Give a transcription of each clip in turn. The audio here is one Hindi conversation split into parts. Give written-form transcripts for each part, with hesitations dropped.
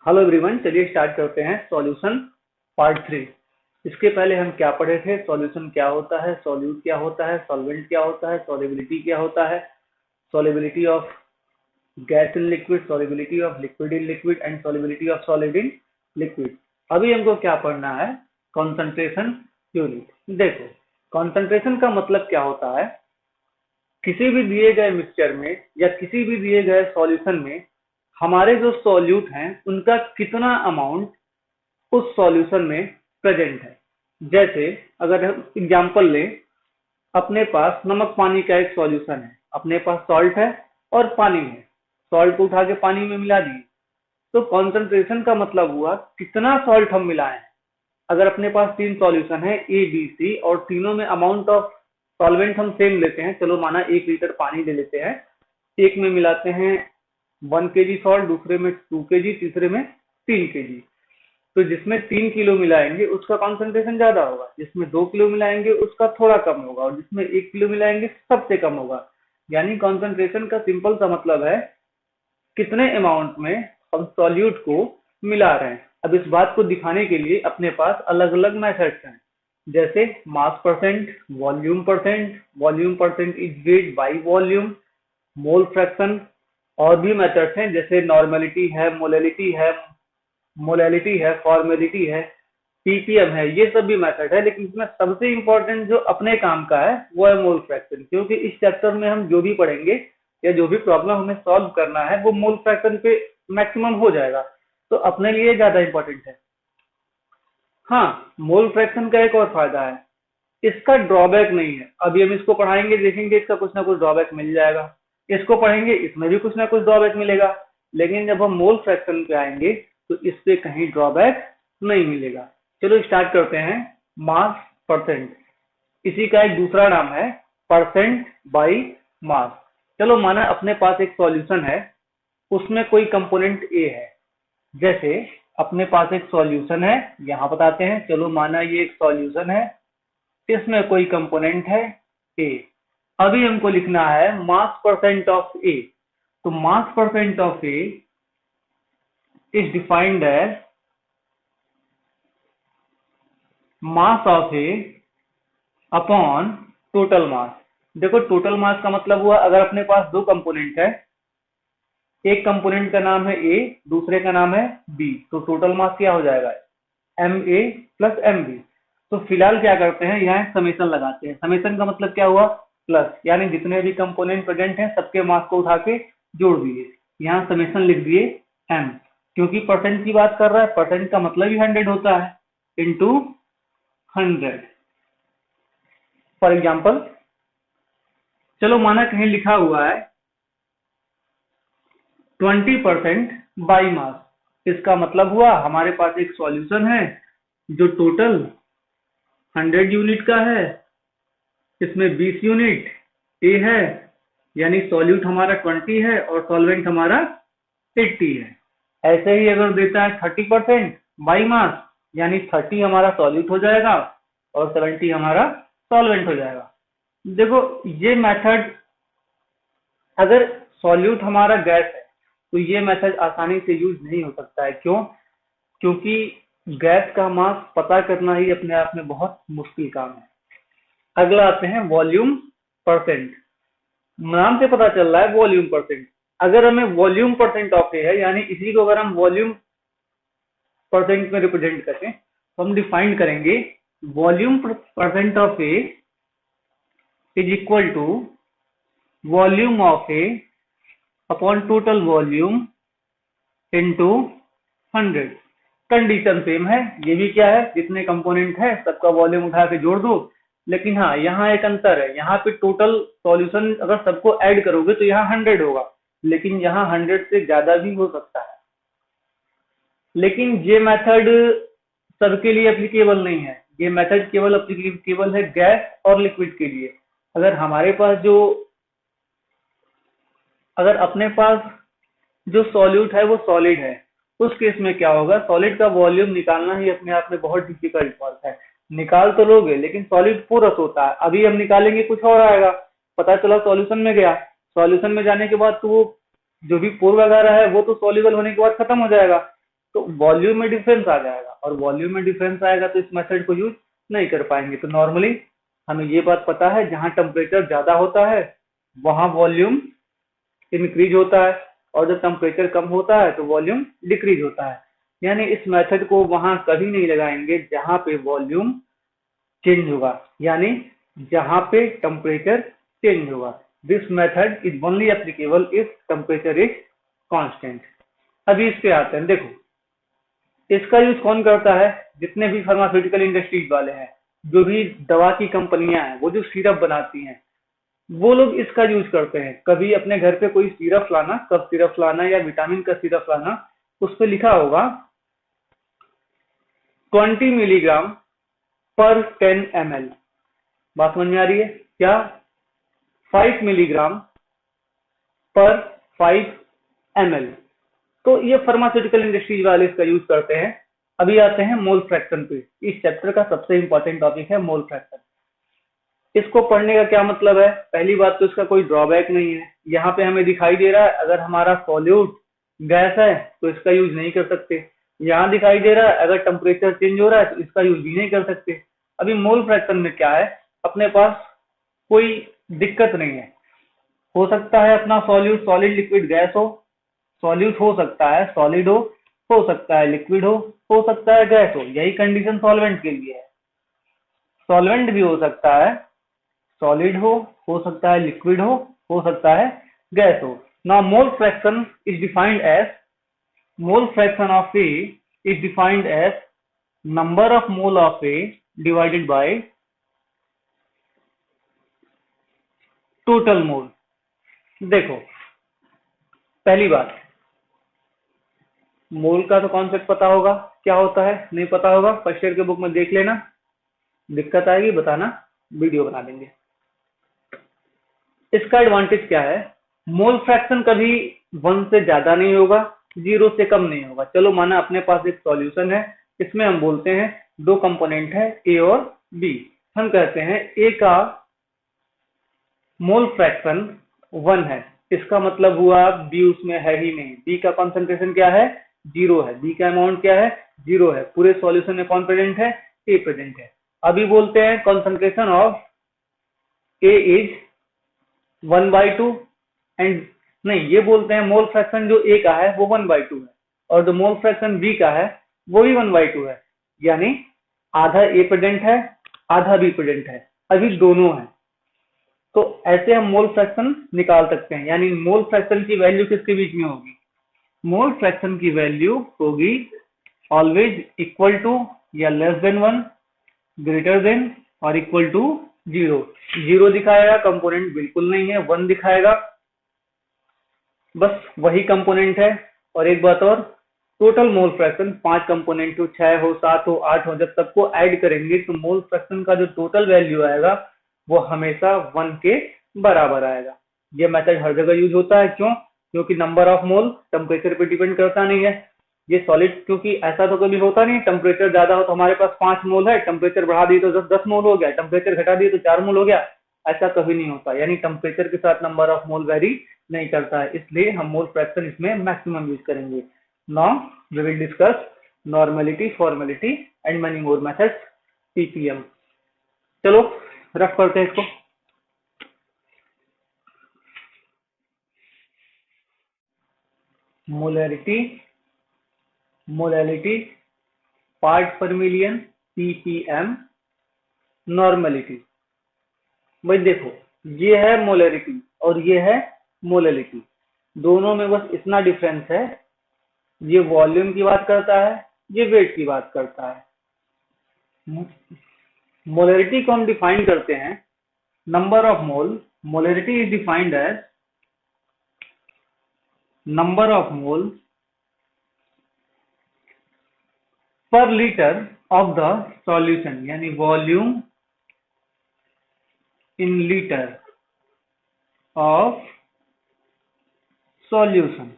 हेलो एवरीवन, चलिए स्टार्ट करते हैं सॉल्यूशन पार्ट 3। इसके पहले हम क्या पढ़े थे? सॉल्यूशन क्या होता है, सॉल्यूट क्या होता है, सॉल्वेंट क्या होता है, सॉल्युबिलिटी क्या होता है, solubility of gas in liquid, solubility of liquid in liquid and solubility of solid in liquid. अभी हमको क्या पढ़ना है? Concentration unit. देखो, कॉन्सेंट्रेशन का मतलब क्या होता है? किसी भी दिए गए मिक्सचर में या किसी भी दिए गए सॉल्यूशन में हमारे जो सॉल्यूट हैं उनका कितना अमाउंट उस सॉल्यूशन में प्रेजेंट है। जैसे अगर हम एग्जांपल लें, अपने पास नमक पानी का एक सॉल्यूशन है, अपने पास सॉल्ट है और पानी है। सॉल्ट को उठा के पानी में मिला दिए, तो कॉन्सेंट्रेशन का मतलब हुआ कितना सॉल्ट हम मिलाएं। अगर अपने पास तीन सॉल्यूशन है ए बी सी और तीनों में अमाउंट ऑफ सॉल्वेंट हम सेम लेते हैं, चलो माना 1 लीटर पानी ले लेते हैं, एक में मिलाते हैं 1 kg सॉल्ट, दूसरे में 2 kg, तीसरे में 3 kg। तो जिसमें 3 किलो मिलाएंगे उसका कॉन्सेंट्रेशन ज्यादा होगा, जिसमें 2 किलो मिलाएंगे उसका थोड़ा कम होगा और जिसमें 1 किलो मिलाएंगे सबसे कम होगा। यानी कॉन्सेंट्रेशन का सिंपल सा मतलब है कितने अमाउंट में हम सॉल्यूट को मिला रहे हैं। अब इस बात को दिखाने के लिए अपने पास अलग अलग मेथड्स हैं, जैसे मास percent, volume percent is weight by volume, mole fraction. और भी मेथड्स हैं जैसे नॉर्मेलिटी है, मोलैलिटी है, फॉर्मेलिटी है, पीपीएम है। ये सब भी मेथड है, लेकिन इसमें सबसे इम्पोर्टेंट जो अपने काम का है वो है मोल फ्रैक्शन, क्योंकि इस चैप्टर में हम जो भी पढ़ेंगे या जो भी प्रॉब्लम हमें सॉल्व करना है वो मोल फ्रैक्शन पे मैक्सिमम हो जाएगा, तो अपने लिए ज्यादा इंपॉर्टेंट है। हाँ, मोल फ्रैक्शन का एक और फायदा है, इसका ड्रॉबैक नहीं है। अभी हम इसको पढ़ाएंगे, देखेंगे इसका कुछ ना कुछ ड्रॉबैक मिल जाएगा, इसको पढ़ेंगे इसमें भी कुछ ना कुछ ड्रॉबैक मिलेगा। लेकिन जब हम मोल फ्रैक्शन पे आएंगे तो इस पे कहीं ड्रॉबैक नहीं मिलेगा। चलो स्टार्ट करते हैं। मास परसेंट, इसी का एक दूसरा नाम है परसेंट बाई मास। चलो माना अपने पास एक सॉल्यूशन है, उसमें कोई कंपोनेंट ए है। जैसे अपने पास एक सॉल्यूशन है, यहाँ बताते हैं, चलो माना ये एक सॉल्यूशन है, इसमें कोई कंपोनेंट है ए। अभी हमको लिखना है मास परसेंट ऑफ ए। तो mass percent of A is defined as mass of A upon total mass. देखो, टोटल मास का मतलब हुआ अगर अपने पास दो कंपोनेंट है, एक कंपोनेंट का नाम है ए, दूसरे का नाम है बी, तो टोटल मास क्या हो जाएगा? M A plus M B. तो फिलहाल क्या करते हैं, यहाँ समेशन लगाते हैं। समेशन का मतलब क्या हुआ? प्लस, यानी जितने भी कंपोनेंट प्रेजेंट हैं सबके मास को उठा के जोड़ दिए, यहाँ समेशन लिख दिए एम। क्योंकि परसेंट की बात कर रहा है, परसेंट का मतलब ही 100 होता है, इंटू 100। फॉर एग्जाम्पल, चलो माना कहीं लिखा हुआ है 20% बाई मास। इसका मतलब हुआ हमारे पास एक सॉल्यूशन है जो टोटल 100 यूनिट का है, इसमें 20 यूनिट ए है, यानी सॉल्यूट हमारा 20 है और सॉल्वेंट हमारा 80 है। ऐसे ही अगर देता है 30% बाई मास, यानी 30 हमारा सॉल्यूट हो जाएगा और 70 हमारा सॉल्वेंट हो जाएगा। देखो, ये मेथड, अगर सॉल्यूट हमारा गैस है तो ये मेथड आसानी से यूज नहीं हो सकता है। क्यों? क्योंकि गैस का मास पता करना ही अपने आप में बहुत मुश्किल काम है। अगला आते हैं वॉल्यूम परसेंट। नाम से पता चल रहा है वॉल्यूम परसेंट। अगर हमें वॉल्यूम परसेंट ऑफ ए है, यानी इसी को अगर हम वॉल्यूम परसेंट में रिप्रेजेंट करें तो हम डिफाइन करेंगे volume percent of A is equal to volume of A upon total volume into 100। Condition same है, ये भी क्या है, जितने कंपोनेंट है सबका वॉल्यूम उठा के जोड़ दो। लेकिन हाँ, यहाँ एक अंतर है, यहाँ पे टोटल सॉल्यूशन अगर सबको ऐड करोगे तो यहाँ 100 होगा, लेकिन यहाँ 100 से ज्यादा भी हो सकता है। लेकिन ये मेथड सबके लिए एप्लीकेबल नहीं है, ये मेथड केवल एप्लीकेबल है गैस और लिक्विड के लिए। अगर हमारे पास जो, अगर अपने पास जो सॉल्यूट है वो सॉलिड है, उस केस में क्या होगा, सॉलिड का वॉल्यूम निकालना ही अपने आप में बहुत डिफिकल्ट बात है। निकाल तो लोगे लेकिन सॉलिड पोरस होता है, अभी हम निकालेंगे कुछ और आएगा, पता चला सॉल्यूशन में गया, सॉल्यूशन में जाने के बाद तो वो जो भी पोर वगैरह है वो तो सॉल्यूबल होने के बाद खत्म हो जाएगा। तो वॉल्यूम में डिफरेंस आ जाएगा, और वॉल्यूम में डिफरेंस आएगा तो इस मेथड को यूज नहीं कर पाएंगे। तो नॉर्मली हमें ये बात पता है, जहां टेम्परेचर ज्यादा होता है वहां वॉल्यूम इंक्रीज होता है, और जब टेम्परेचर कम होता है तो वॉल्यूम डिक्रीज होता है। यानी इस मेथड को वहां कभी नहीं लगाएंगे जहां पे वॉल्यूम चेंज होगा, यानी जहां पे टेम्परेचर चेंज होगा। This method is only applicable if temperature is constant. अभी इस पे आते हैं। देखो, इसका यूज कौन करता है? जितने भी फार्मास्यूटिकल इंडस्ट्रीज वाले हैं, जो भी दवा की कंपनियां हैं, वो जो सिरप बनाती हैं, वो लोग इसका यूज करते हैं। कभी अपने घर पे कोई सिरप लाना, कफ सिरप लाना या विटामिन का सिरप लाना, उस पर लिखा होगा 20 मिलीग्राम पर 10 ml। बात समझ में आ रही है क्या? 5 मिलीग्राम पर 5 ml। तो ये फार्मास्यूटिकल इंडस्ट्रीज वाले इसका यूज करते हैं। अभी आते हैं मोल फ्रैक्शन पे। इस चैप्टर का सबसे इंपॉर्टेंट टॉपिक है मोल फ्रैक्शन। इसको पढ़ने का क्या मतलब है? पहली बात तो इसका कोई ड्रॉबैक नहीं है। यहाँ पे हमें दिखाई दे रहा है अगर हमारा सॉल्यूट गैस है तो इसका यूज नहीं कर सकते। यहाँ दिखाई दे रहा है अगर टेम्परेचर चेंज हो रहा है तो इसका यूज भी नहीं कर सकते। अभी मोल फ्रैक्शन में क्या है, अपने पास कोई दिक्कत नहीं है। हो सकता है अपना सॉल्यूट सॉलिड लिक्विड गैस हो, सॉल्यूट हो सकता है सॉलिड हो सकता है लिक्विड हो सकता है गैस हो। यही कंडीशन सॉल्वेंट के लिए है। सॉल्वेंट भी हो सकता है सॉलिड हो सकता है लिक्विड हो सकता है गैस हो। Now mole fraction is defined as mole fraction of A is defined as number of mole of A divided by total mole। देखो, पहली बात, मोल का तो कॉन्सेप्ट पता होगा क्या होता है, नहीं पता होगा फर्स्ट ईयर के बुक में देख लेना, दिक्कत आएगी बताना, वीडियो बना देंगे। इसका एडवांटेज क्या है? मोल फ्रैक्शन कभी 1 से ज्यादा नहीं होगा, 0 से कम नहीं होगा। चलो माना अपने पास एक सॉल्यूशन है, इसमें हम बोलते हैं दो कंपोनेंट है ए और बी। हम कहते हैं ए का मोल फ्रैक्शन 1 है, इसका मतलब हुआ बी उसमें है ही नहीं। बी का कॉन्सेंट्रेशन क्या है? 0 है। बी का अमाउंट क्या है? 0 है। पूरे सॉल्यूशन में कौन प्रेजेंट है? ए प्रेजेंट है। अभी बोलते हैं concentration of A is 1/2 and नहीं, ये बोलते हैं मोल फ्रैक्शन जो ए का है वो 1/2 है, और जो मोल फ्रैक्शन बी का है वो भी 1/2 है। यानी आधा ए प्रेजेंट है, आधा बी प्रेजेंट है, अभी दोनों है। तो ऐसे हम मोल फ्रैक्शन निकाल सकते हैं। यानी मोल फ्रैक्शन की वैल्यू किसके बीच में होगी? मोल फ्रैक्शन की वैल्यू होगी ऑलवेज इक्वल टू या लेस देन 1, ग्रेटर देन और इक्वल टू 0। 0 दिखाएगा कंपोनेंट बिल्कुल नहीं है, 1 दिखाएगा बस वही कंपोनेंट है। और एक बात और, टोटल मोल फ्रैक्शन 5 कंपोनेंट हो, 6 हो, 7 हो, 8 हो, जब सबको ऐड करेंगे तो मोल फ्रैक्शन का जो टोटल वैल्यू आएगा वो हमेशा 1 के बराबर आएगा। ये मेथड हर जगह यूज होता है। क्यों? क्योंकि नंबर ऑफ मोल टेम्परेचर पे डिपेंड करता नहीं है। ये सॉलिड, क्योंकि ऐसा तो कभी होता नहीं टेम्परेचर ज्यादा हो तो हमारे पास 5 मोल है, टेम्परेचर बढ़ा दिए तो 10 मोल हो गया, टेम्परेचर घटा दिए तो 4 मोल हो गया। ऐसा कभी नहीं होता। यानी टेम्परेचर के साथ नंबर ऑफ मोल वेरी नहीं करता है, इसलिए हम मोल फ्रैक्शन इसमें मैक्सिमम यूज करेंगे। Now we will discuss normality, formality and many more methods, PPM. चलो रफ करते हैं इसको। Molarity, molality, part per million, PPM, normality. भाई देखो, ये है मोलैरिटी और ये है मोलैलिटी, दोनों में बस इतना डिफरेंस है, ये वॉल्यूम की बात करता है, ये वेट की बात करता है। मोलैरिटी को हम डिफाइन करते हैं number of mole. Molarity is defined as number of mole per litre of the solution, यानी volume in litre of solution.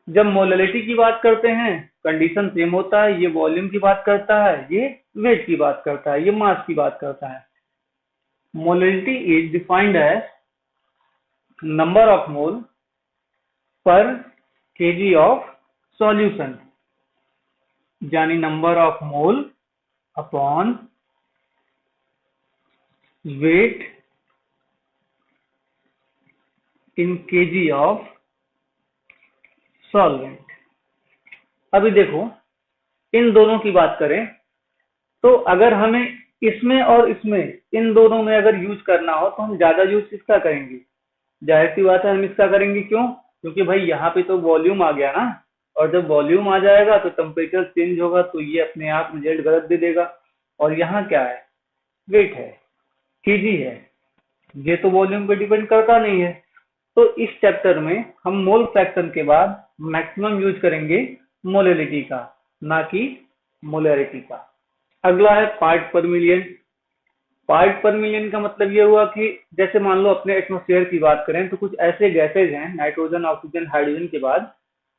जब मोलैलिटी की बात करते हैं कंडीशन सेम होता है, ये वॉल्यूम की बात करता है, ये वेट की बात करता है, ये मास की बात करता है। Molality is defined as number of mole per kg of solution, यानी number of mole upon weight in kg of solvent. अभी देखो, इन दोनों की बात करें तो अगर हमें इसमें और इसमें इन दोनों में अगर यूज करना हो तो हम ज्यादा यूज किसका करेंगे? जाहिर सी बात है हम इसका करेंगे। क्यों? क्योंकि भाई यहाँ पे तो वॉल्यूम आ गया ना, और जब वॉल्यूम आ जाएगा तो टेम्परेचर चेंज होगा, तो ये अपने आप रिजल्ट गलत दे देगा। और यहाँ क्या है? वेट है, केजी है, ये तो वॉल्यूम पे डिपेंड करता नहीं है। तो इस चैप्टर में हम मोल फ्रैक्शन के बाद मैक्सिमम यूज करेंगे मोलैलिटी का, ना कि मोलैरिटी का। अगला है part per million. Part per million का मतलब ये हुआ कि जैसे मान लो अपने एटमॉस्फेयर की बात करें तो कुछ ऐसे गैसेज हैं नाइट्रोजन, ऑक्सीजन, हाइड्रोजन के बाद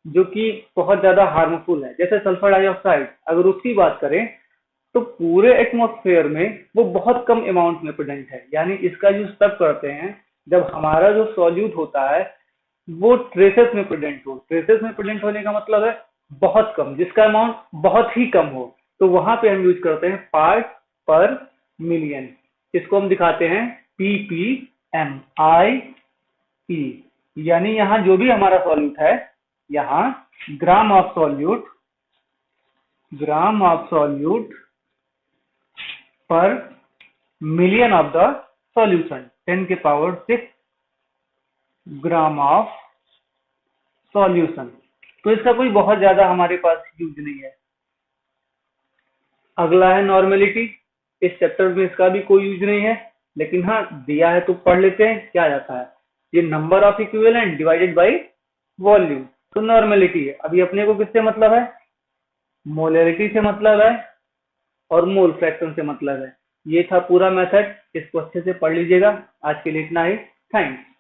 जो कि बहुत ज्यादा हार्मफुल है, जैसे सल्फर डाइऑक्साइड। अगर उसकी बात करें तो पूरे एटमॉस्फेयर में वो बहुत कम अमाउंट में प्रेजेंट है, यानी इसका यूज तब करते हैं जब हमारा जो सॉल्यूट होता है वो ट्रेसेस में प्रेजेंट हो। ट्रेसेस में प्रेजेंट होने का मतलब है बहुत कम, जिसका अमाउंट बहुत ही कम हो, तो वहां पे हम यूज करते हैं पार्ट पर मिलियन। इसको हम दिखाते हैं ppm, I E, यानी यहाँ जो भी हमारा सॉल्यूट है, यहाँ ग्राम ऑफ सॉल्यूट पर मिलियन ऑफ द सॉल्यूशन, 10 के पावर 6 ग्राम ऑफ सॉल्यूशन। तो इसका कोई बहुत ज्यादा हमारे पास यूज नहीं है। अगला है नॉर्मेलिटी। इस चैप्टर में इसका भी कोई यूज नहीं है, लेकिन हाँ दिया है तो पढ़ लेते हैं क्या जाता है। ये number of equivalent divided by volume, तो नॉर्मेलिटी है। अभी अपने को किससे मतलब है? मोलैरिटी से मतलब है और मोल फ्रैक्शन से मतलब है। ये था पूरा मेथड, इसको अच्छे से पढ़ लीजिएगा। आज के लिए इतना ही। थैंक्स।